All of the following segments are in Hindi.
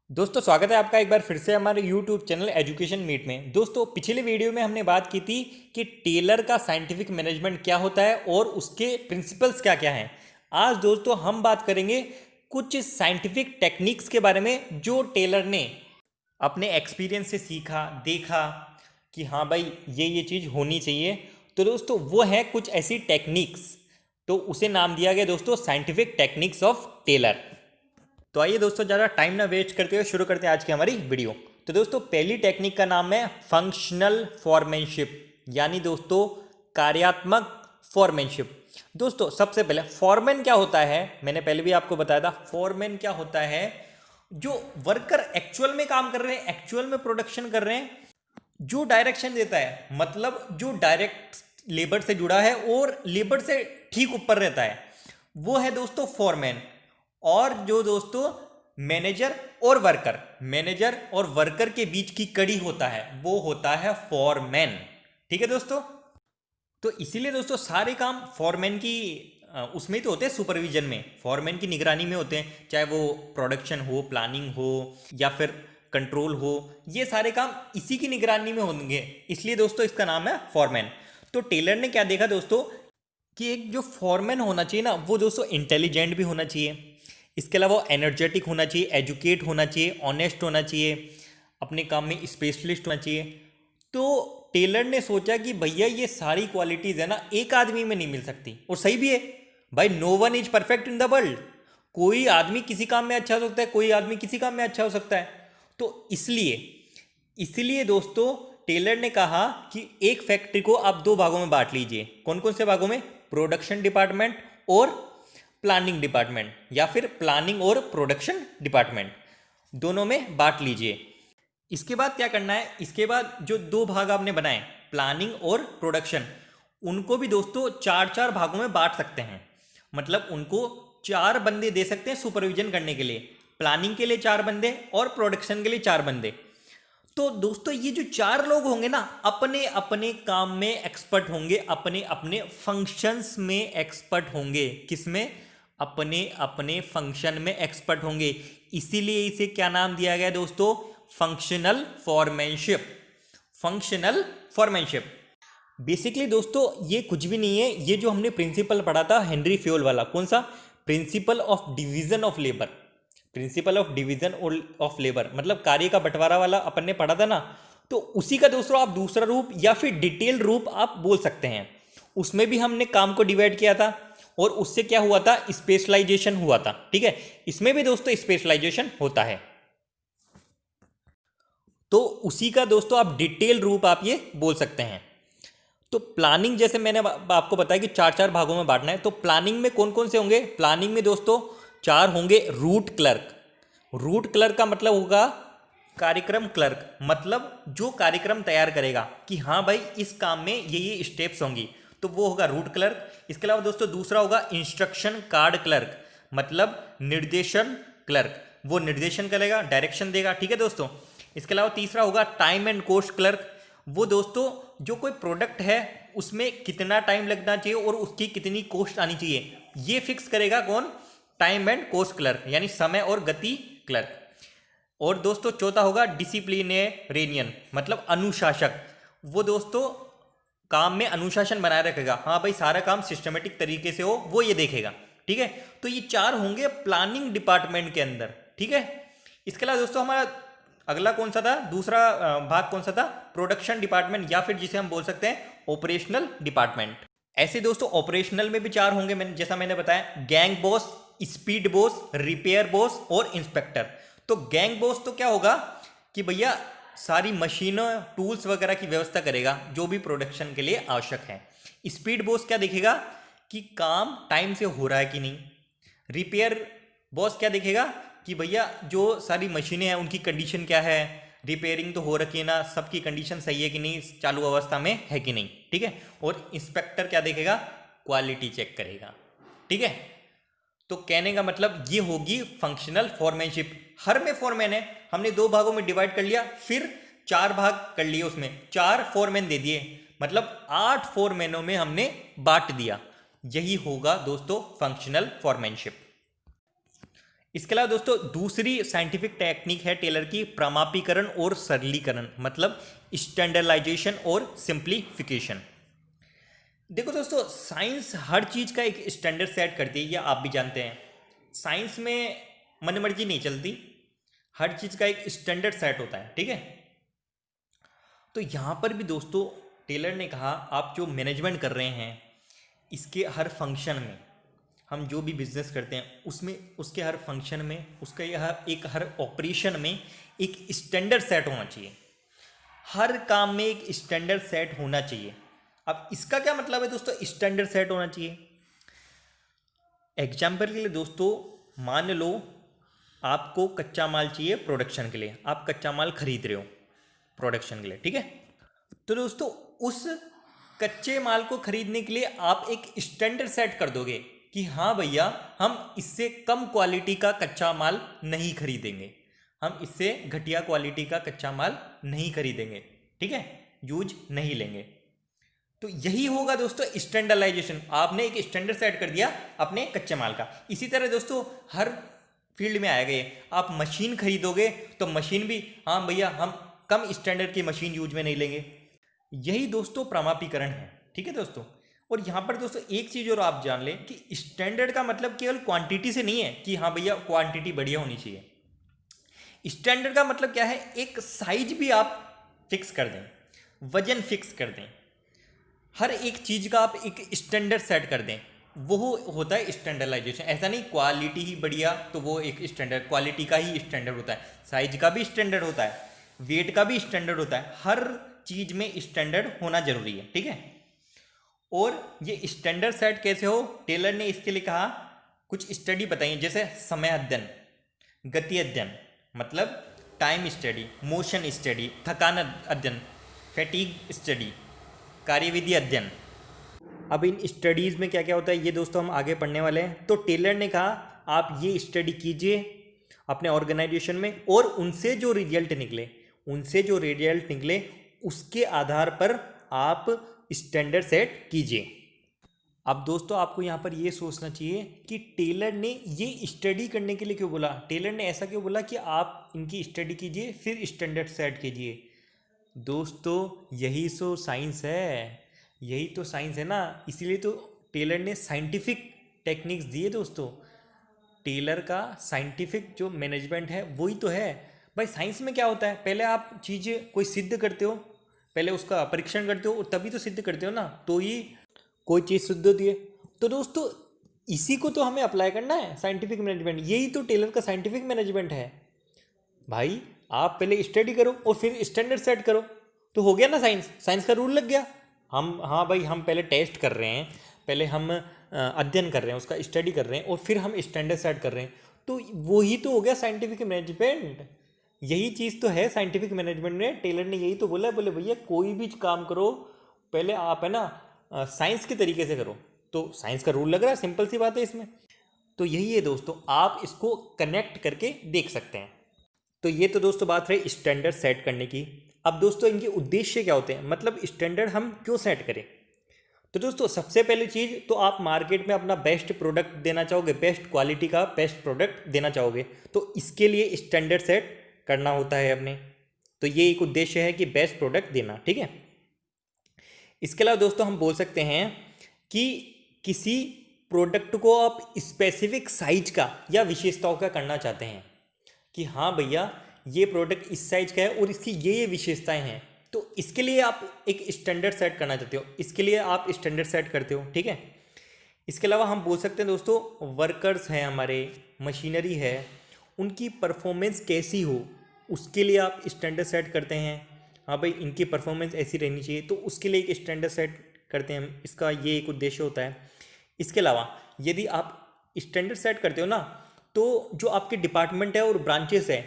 दोस्तों स्वागत है आपका एक बार फिर से हमारे YouTube चैनल एजुकेशन मीट में। दोस्तों पिछले वीडियो में हमने बात की थी कि टेलर का साइंटिफिक मैनेजमेंट क्या होता है और उसके प्रिंसिपल्स क्या क्या हैं। आज दोस्तों हम बात करेंगे कुछ साइंटिफिक टेक्निक्स के बारे में जो टेलर ने अपने एक्सपीरियंस से सीखा, देखा कि हाँ भाई ये चीज़ होनी चाहिए। तो दोस्तों वो है कुछ ऐसी टेक्निक्स, तो उसे नाम दिया गया दोस्तों साइंटिफिक टेक्निक्स ऑफ टेलर। तो आइए दोस्तों ज़्यादा टाइम ना वेस्ट करते हुए शुरू करते हैं आज की हमारी वीडियो। तो दोस्तों पहली टेक्निक का नाम है फंक्शनल फॉर्मेनशिप, यानी दोस्तों कार्यात्मक फॉर्मेनशिप। दोस्तों सबसे पहले फॉरमैन क्या होता है, मैंने पहले भी आपको बताया था। फॉरमैन क्या होता है? जो वर्कर एक्चुअल में काम कर रहे हैं, एक्चुअल में प्रोडक्शन कर रहे हैं, जो डायरेक्शन देता है, मतलब जो डायरेक्ट लेबर से जुड़ा है और लेबर से ठीक ऊपर रहता है, वो है दोस्तों फॉरमैन। और जो दोस्तों मैनेजर और वर्कर के बीच की कड़ी होता है, वो होता है फॉरमैन। ठीक है दोस्तों। तो इसीलिए दोस्तों सारे काम फॉरमैन की उसमें ही तो होते हैं, सुपरविजन में, फॉरमैन की निगरानी में होते हैं। चाहे वो प्रोडक्शन हो, प्लानिंग हो या फिर कंट्रोल हो, ये सारे काम इसी की निगरानी में होंगे। इसलिए दोस्तों इसका नाम है फॉरमैन। तो टेलर ने क्या देखा दोस्तों कि एक जो फॉरमैन होना चाहिए ना, वो दोस्तों इंटेलिजेंट भी होना चाहिए, इसके अलावा वो एनर्जेटिक होना चाहिए, एजुकेट होना चाहिए, ऑनेस्ट होना चाहिए, अपने काम में स्पेशलिस्ट होना चाहिए। तो टेलर ने सोचा कि भैया ये सारी क्वालिटीज़ है ना एक आदमी में नहीं मिल सकती, और सही भी है भाई। No one is perfect in the world. कोई आदमी किसी काम में अच्छा हो सकता है, कोई आदमी किसी काम में अच्छा हो सकता है। तो इसलिए इसलिए दोस्तों टेलर ने कहा कि एक फैक्ट्री को आप दो भागों में बांट लीजिए। कौन कौन से भागों में? प्रोडक्शन डिपार्टमेंट और प्लानिंग डिपार्टमेंट, या फिर प्लानिंग और प्रोडक्शन डिपार्टमेंट, दोनों में बांट लीजिए। इसके बाद क्या करना है? इसके बाद जो दो भाग आपने बनाए, प्लानिंग और प्रोडक्शन, उनको भी दोस्तों चार चार भागों में बांट सकते हैं। मतलब उनको चार बंदे दे सकते हैं सुपरविजन करने के लिए। प्लानिंग के लिए चार बंदे और प्रोडक्शन के लिए चार बंदे। तो दोस्तों ये जो चार लोग होंगे ना, अपने अपने काम में एक्सपर्ट होंगे, अपने अपने फंक्शंस में एक्सपर्ट होंगे। किसमें? अपने अपने फंक्शन में एक्सपर्ट होंगे। इसीलिए इसे क्या नाम दिया गया दोस्तों? Functional foremanship. Functional foremanship basically दोस्तों ये कुछ भी नहीं है। ये जो हमने प्रिंसिपल पढ़ा था हेनरी फ्योल वाला, कौन सा? Principle of division of labour. Principle of division of labour मतलब कार्य का बंटवारा वाला अपन ने पढ़ा था ना। तो उसी का दोस्तों आप दूसरा रूप या फिर डिटेल रूप आप बोल सकते हैं। उसमें भी हमने काम को डिवाइड किया था और उससे क्या हुआ था? स्पेशलाइजेशन हुआ था। ठीक है, इसमें भी दोस्तों स्पेशलाइजेशन होता है। तो उसी का दोस्तों आप डिटेल रूप आप ये बोल सकते हैं। तो प्लानिंग जैसे मैंने आपको बताया कि चार चार भागों में बांटना है। तो प्लानिंग में कौन कौन से होंगे? प्लानिंग में दोस्तों चार होंगे। Root clerk. रूट क्लर्क का मतलब होगा कार्यक्रम क्लर्क, मतलब जो कार्यक्रम तैयार करेगा कि हाँ भाई इस काम में ये स्टेप्स होंगी, तो वो होगा रूट क्लर्क। इसके अलावा दोस्तों दूसरा होगा इंस्ट्रक्शन कार्ड क्लर्क, मतलब निर्देशन क्लर्क, वो निर्देशन करेगा, डायरेक्शन देगा। ठीक है दोस्तों। इसके अलावा तीसरा होगा टाइम एंड कॉस्ट क्लर्क। वो दोस्तों जो कोई प्रोडक्ट है उसमें कितना टाइम लगना चाहिए और उसकी कितनी कॉस्ट आनी चाहिए, ये फिक्स करेगा कौन? टाइम एंड कॉस्ट क्लर्क, यानी समय और गति क्लर्क। और दोस्तों चौथा होगा डिसिप्लिनेरियन, मतलब अनुशासक। वो दोस्तों काम में अनुशासन बनाए रखेगा, हाँ भाई सारा काम सिस्टमेटिक तरीके से हो, वो ये देखेगा। ठीक है, तो ये चार होंगे प्लानिंग डिपार्टमेंट के अंदर। ठीक है। इसके अलावा दोस्तों हमारा अगला कौन सा था? दूसरा भाग कौन सा था? प्रोडक्शन डिपार्टमेंट, या फिर जिसे हम बोल सकते हैं ऑपरेशनल डिपार्टमेंट। ऐसे दोस्तों ऑपरेशनल में भी चार होंगे, मैंने जैसा मैंने बताया, gang boss, speed boss, repair boss और इंस्पेक्टर। तो गैंग बॉस तो क्या होगा कि भैया सारी मशीनों, टूल्स वगैरह की व्यवस्था करेगा जो भी प्रोडक्शन के लिए आवश्यक है। स्पीड बॉस क्या देखेगा कि काम टाइम से हो रहा है कि नहीं। रिपेयर बॉस क्या देखेगा कि भैया जो सारी मशीनें हैं उनकी कंडीशन क्या है, रिपेयरिंग तो हो रखी है ना, सबकी कंडीशन सही है कि नहीं, चालू अवस्था में है कि नहीं। ठीक है। और इंस्पेक्टर क्या देखेगा? क्वालिटी चेक करेगा। ठीक है। तो कहने का मतलब ये होगी फंक्शनल फॉर्मेनशिप। हर में फॉरमैन है, हमने दो भागों में डिवाइड कर लिया, फिर चार भाग कर लिए, उसमें चार फॉरमैन दे दिए, मतलब 8 फॉरमैनों में हमने बांट दिया। यही होगा दोस्तों फंक्शनल फॉर्मेनशिप। इसके अलावा दोस्तों दूसरी साइंटिफिक टेक्निक है टेलर की प्रमापीकरण और सरलीकरण, मतलब स्टैंडर्डाइजेशन और सिंप्लीफिकेशन। देखो दोस्तों, साइंस हर चीज का एक स्टैंडर्ड सेट करती है, ये आप भी जानते हैं। साइंस में मनमर्जी नहीं चलती, हर चीज का एक स्टैंडर्ड सेट होता है, ठीक है। तो यहां पर भी दोस्तों टेलर ने कहा आप जो मैनेजमेंट कर रहे हैं इसके हर फंक्शन में, हम जो भी बिजनेस करते हैं उसमें, उसके हर फंक्शन में, उसका यह एक हर ऑपरेशन में एक स्टैंडर्ड सेट होना चाहिए। हर काम में एक स्टैंडर्ड सेट होना चाहिए। अब इसका क्या मतलब है दोस्तों, स्टैंडर्ड सेट होना चाहिए? एग्जाम्पल के लिए दोस्तों, मान लो आपको कच्चा माल चाहिए प्रोडक्शन के लिए, आप कच्चा माल खरीद रहे हो प्रोडक्शन के लिए, ठीक है। तो दोस्तों उस कच्चे माल को खरीदने के लिए आप एक स्टैंडर्ड सेट कर दोगे कि हाँ भैया, हम इससे कम क्वालिटी का कच्चा माल नहीं खरीदेंगे, हम इससे घटिया क्वालिटी का कच्चा माल नहीं खरीदेंगे, ठीक है, यूज नहीं लेंगे। तो यही होगा दोस्तों स्टैंडर्डाइजेशन। आपने एक स्टैंडर्ड सेट कर दिया अपने कच्चे माल का। इसी तरह दोस्तों हर फील्ड में आएगा ये। आप मशीन खरीदोगे तो मशीन भी, हाँ भैया हम कम स्टैंडर्ड की मशीन यूज में नहीं लेंगे। यही दोस्तों प्रमापीकरण है, ठीक है दोस्तों। और यहाँ पर दोस्तों एक चीज़ और आप जान लें कि स्टैंडर्ड का मतलब केवल क्वांटिटी से नहीं है कि हाँ भैया क्वांटिटी बढ़िया होनी चाहिए। स्टैंडर्ड का मतलब क्या है, एक साइज भी आप फिक्स कर दें, वजन फिक्स कर दें, हर एक चीज़ का आप एक स्टैंडर्ड सेट कर दें, वो होता है स्टैंडर्डाइजेशन। ऐसा नहीं क्वालिटी ही बढ़िया तो वो एक स्टैंडर्ड, क्वालिटी का ही स्टैंडर्ड होता है, साइज का भी स्टैंडर्ड होता है, वेट का भी स्टैंडर्ड होता है, हर चीज़ में स्टैंडर्ड होना जरूरी है, ठीक है। और ये स्टैंडर्ड सेट कैसे हो, टेलर ने इसके लिए कहा कुछ स्टडी बताइए, जैसे समय अध्ययन, गति अध्ययन मतलब टाइम स्टडी, मोशन स्टडी, थकान अध्ययन, फैटीग स्टडी, कार्यविधि अध्ययन। अब इन स्टडीज़ में क्या क्या होता है ये दोस्तों हम आगे पढ़ने वाले हैं। तो टेलर ने कहा आप ये स्टडी कीजिए अपने ऑर्गेनाइजेशन में, और उनसे जो रिजल्ट निकले उसके आधार पर आप स्टैंडर्ड सेट कीजिए। अब दोस्तों आपको यहाँ पर ये सोचना चाहिए कि टेलर ने ये स्टडी करने के लिए क्यों बोला, टेलर ने ऐसा क्यों बोला कि आप इनकी स्टडी कीजिए फिर स्टैंडर्ड सेट कीजिए। दोस्तों यही तो साइंस है, यही तो साइंस है ना, इसीलिए तो टेलर ने साइंटिफिक टेक्निक्स दिए दोस्तों। टेलर का साइंटिफिक जो मैनेजमेंट है वही तो है भाई। साइंस में क्या होता है, पहले आप चीज़ें कोई सिद्ध करते हो, पहले उसका परीक्षण करते हो और तभी तो सिद्ध करते हो ना, तो ही कोई चीज़ सिद्ध होती है। तो दोस्तों इसी को तो हमें अप्लाई करना है, साइंटिफिक मैनेजमेंट, यही तो टेलर का साइंटिफिक मैनेजमेंट है भाई। आप पहले स्टडी करो और फिर स्टैंडर्ड सेट करो, तो हो गया ना साइंस, साइंस का रूल लग गया। हम, हाँ भाई, हम पहले टेस्ट कर रहे हैं, पहले हम अध्ययन कर रहे हैं, उसका स्टडी कर रहे हैं और फिर हम स्टैंडर्ड सेट कर रहे हैं, तो वही तो हो गया साइंटिफिक मैनेजमेंट। यही चीज़ तो है साइंटिफिक मैनेजमेंट में। टेलर ने यही तो बोला, बोले भैया कोई भी काम करो पहले आप है ना साइंस के तरीके से करो, तो साइंस का रूल लग रहा है, सिंपल सी बात है इसमें। तो यही है दोस्तों, आप इसको कनेक्ट करके देख सकते हैं। तो ये तो दोस्तों बात रही स्टैंडर्ड सेट करने की। अब दोस्तों इनके उद्देश्य क्या होते हैं, मतलब स्टैंडर्ड हम क्यों सेट करें। तो दोस्तों सबसे पहली चीज़ तो आप मार्केट में अपना बेस्ट प्रोडक्ट देना चाहोगे, बेस्ट क्वालिटी का बेस्ट प्रोडक्ट देना चाहोगे, तो इसके लिए स्टैंडर्ड सेट करना होता है अपने। तो ये एक उद्देश्य है कि बेस्ट प्रोडक्ट देना, ठीक है। इसके अलावा दोस्तों हम बोल सकते हैं कि किसी प्रोडक्ट को आप स्पेसिफिक साइज का या विशेषताओं का करना चाहते हैं कि हाँ भैया ये प्रोडक्ट इस साइज का है और इसकी ये विशेषताएं हैं, तो इसके लिए आप एक स्टैंडर्ड सेट करना चाहते हो, इसके लिए आप स्टैंडर्ड सेट करते हो, ठीक है। इसके अलावा हम बोल सकते हैं दोस्तों वर्कर्स हैं हमारे, मशीनरी है, उनकी परफॉर्मेंस कैसी हो उसके लिए आप स्टैंडर्ड सेट करते हैं। हाँ भाई इनकी परफॉर्मेंस ऐसी रहनी चाहिए, तो उसके लिए एक स्टैंडर्ड सेट करते हैं हम, इसका ये एक उद्देश्य होता है। इसके अलावा यदि आप स्टैंडर्ड सेट करते हो ना, तो जो आपके डिपार्टमेंट है और ब्रांचेस है,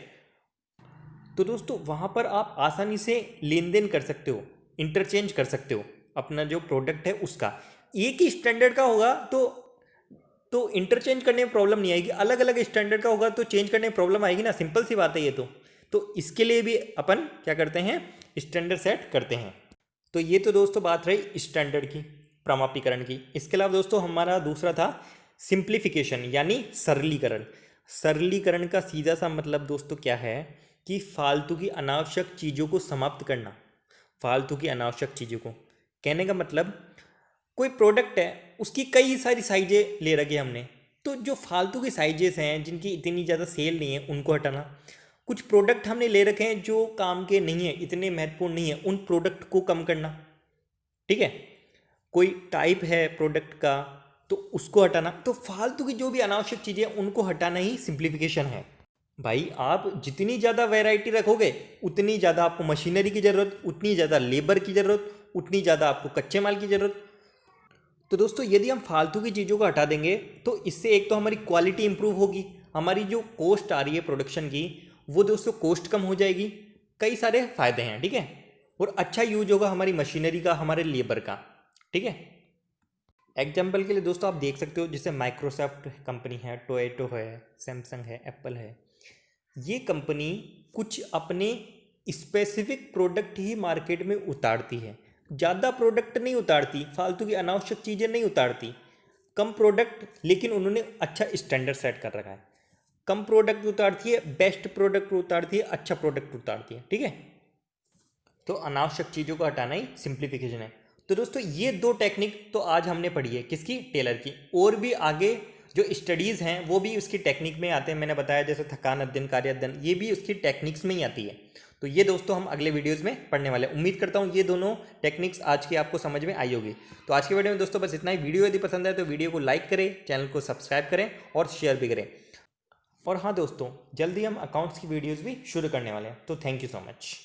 तो दोस्तों वहाँ पर आप आसानी से लेन देन कर सकते हो, इंटरचेंज कर सकते हो अपना जो प्रोडक्ट है उसका। एक ही स्टैंडर्ड का होगा तो इंटरचेंज करने में प्रॉब्लम नहीं आएगी, अलग अलग स्टैंडर्ड का होगा तो चेंज करने में प्रॉब्लम आएगी ना, सिंपल सी बात है ये तो इसके लिए भी अपन क्या करते हैं, स्टैंडर्ड सेट करते हैं। तो ये तो दोस्तों बात रही स्टैंडर्ड की, प्रमापीकरण की। इसके अलावा दोस्तों हमारा दूसरा था सिंप्लीफिकेशन यानी सरलीकरण। सरलीकरण का सीधा सा मतलब दोस्तों क्या है कि फालतू की अनावश्यक चीज़ों को समाप्त करना। फालतू की अनावश्यक चीज़ों को कहने का मतलब, कोई प्रोडक्ट है उसकी कई सारी साइजें ले रखी हमने, तो जो फालतू की साइजेस हैं जिनकी इतनी ज़्यादा सेल नहीं है उनको हटाना। कुछ प्रोडक्ट हमने ले रखे हैं जो काम के नहीं है, इतने महत्वपूर्ण नहीं है, उन प्रोडक्ट को कम करना। ठीक है, कोई टाइप है प्रोडक्ट का तो उसको हटाना। तो फालतू की जो भी अनावश्यक चीज़ें हैं उनको हटाना ही सिंप्लीफिकेशन है। भाई आप जितनी ज़्यादा वैरायटी रखोगे उतनी ज़्यादा आपको मशीनरी की ज़रूरत, उतनी ज़्यादा लेबर की ज़रूरत, उतनी ज़्यादा आपको कच्चे माल की ज़रूरत। तो दोस्तों यदि हम फालतू की चीज़ों को हटा देंगे तो इससे एक तो हमारी क्वालिटी इंप्रूव होगी, हमारी जो कॉस्ट आ रही है प्रोडक्शन की वो दोस्तों कॉस्ट कम हो जाएगी, कई सारे फायदे हैं। ठीक है, और अच्छा यूज होगा हमारी मशीनरी का, हमारे लेबर का। ठीक है, एग्जाम्पल के लिए दोस्तों आप देख सकते हो जैसे माइक्रोसॉफ्ट कंपनी है, टोयोटो है, सैमसंग है, एप्पल है। ये कंपनी कुछ अपने स्पेसिफिक प्रोडक्ट ही मार्केट में उतारती है, ज़्यादा प्रोडक्ट नहीं उतारती, फालतू की अनावश्यक चीज़ें नहीं उतारती। कम प्रोडक्ट, लेकिन उन्होंने अच्छा स्टैंडर्ड सेट कर रखा है। कम प्रोडक्ट उतारती है, बेस्ट प्रोडक्ट उतारती है, अच्छा प्रोडक्ट उतारती है। ठीक है, तो अनावश्यक चीज़ों को हटाना ही सिंप्लीफिकेशन है। तो दोस्तों ये दो टेक्निक तो आज हमने पढ़ी है, किसकी? टेलर की। और भी आगे जो स्टडीज़ हैं वो भी उसकी टेक्निक में आते हैं। मैंने बताया जैसे थकान अध्ययन, कार्य अध्ययन, ये भी उसकी टेक्निक्स में ही आती है। तो ये दोस्तों हम अगले वीडियोज़ में पढ़ने वाले हैं। उम्मीद करता हूँ ये दोनों टेक्निक्स आज की आपको समझ में आई होगी। तो आज के वीडियो में दोस्तों बस इतना ही। वीडियो यदि पसंद आए तो वीडियो को लाइक करें, चैनल को सब्सक्राइब करें और शेयर भी करें। और हाँ दोस्तों, जल्दी हम अकाउंट्स की वीडियोज़ भी शुरू करने वाले हैं। तो थैंक यू सो मच।